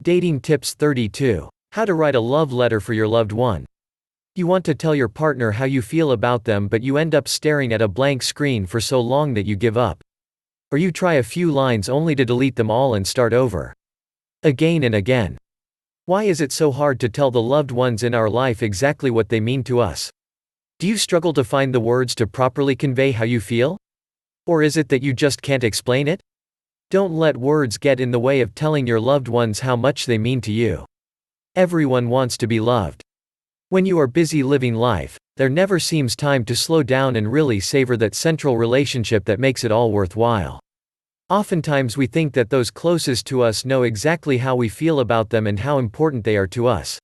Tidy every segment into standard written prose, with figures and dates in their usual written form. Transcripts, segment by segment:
Dating Tips 32. How to write a love letter for your loved one. You want to tell your partner how you feel about them, but you end up staring at a blank screen for so long that you give up. Or you try a few lines only to delete them all and start over again and again. Why is it so hard to tell the loved ones in our life exactly what they mean to us? Do you struggle to find the words to properly convey how you feel? Or is it that you just can't explain it? Don't let words get in the way of telling your loved ones how much they mean to you. Everyone wants to be loved. When you are busy living life, there never seems time to slow down and really savor that central relationship that makes it all worthwhile. Oftentimes we think that those closest to us know exactly how we feel about them and how important they are to us.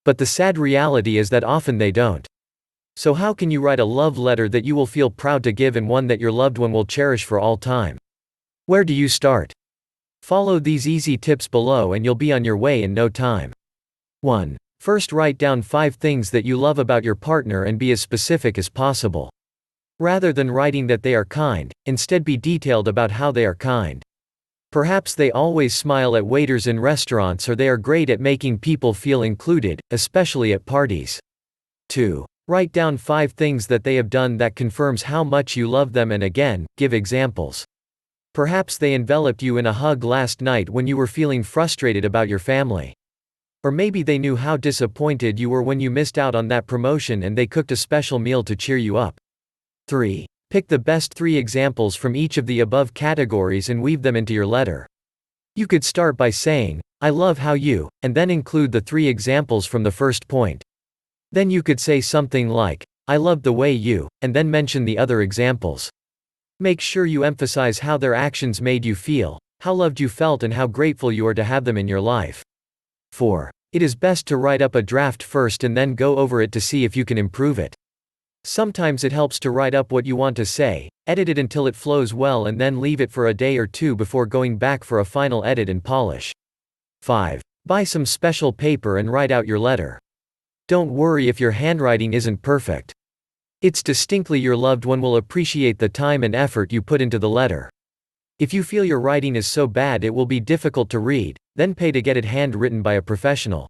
But the sad reality is that often they don't. So how can you write a love letter that you will feel proud to give and one that your loved one will cherish for all time? Where do you start? Follow these easy tips below and you'll be on your way in no time. 1. First, write down 5 things that you love about your partner and be as specific as possible. Rather than writing that they are kind, instead be detailed about how they are kind. Perhaps they always smile at waiters in restaurants, or they are great at making people feel included, especially at parties. 2. Write down 5 things that they have done that confirms how much you love them, and again, give examples. Perhaps they enveloped you in a hug last night when you were feeling frustrated about your family. Or maybe they knew how disappointed you were when you missed out on that promotion and they cooked a special meal to cheer you up. 3. Pick the best 3 examples from each of the above categories and weave them into your letter. You could start by saying, "I love how you," and then include the 3 examples from the first point. Then you could say something like, "I love the way you," and then mention the other examples. Make sure you emphasize how their actions made you feel, how loved you felt, and how grateful you are to have them in your life. 4. It is best to write up a draft first and then go over it to see if you can improve it. Sometimes it helps to write up what you want to say, edit it until it flows well, and then leave it for a day or 2 before going back for a final edit and polish. 5. Buy some special paper and write out your letter. Don't worry if your handwriting isn't perfect. It's distinctly your loved one will appreciate the time and effort you put into the letter. If you feel your writing is so bad it will be difficult to read, then pay to get it handwritten by a professional.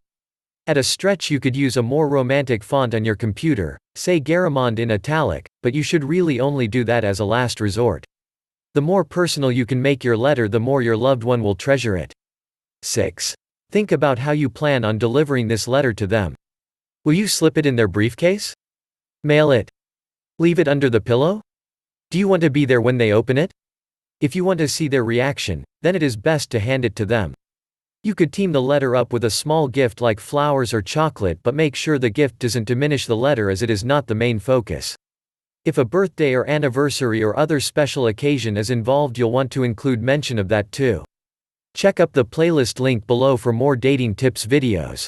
At a stretch you could use a more romantic font on your computer, say Garamond in italic, but you should really only do that as a last resort. The more personal you can make your letter, the more your loved one will treasure it. 6. Think about how you plan on delivering this letter to them. Will you slip it in their briefcase? Mail it? Leave it under the pillow? Do you want to be there when they open it? If you want to see their reaction, then it is best to hand it to them. You could team the letter up with a small gift like flowers or chocolate, but make sure the gift doesn't diminish the letter, as it is not the main focus. If a birthday or anniversary or other special occasion is involved, you'll want to include mention of that too. Check up the playlist link below for more dating tips videos.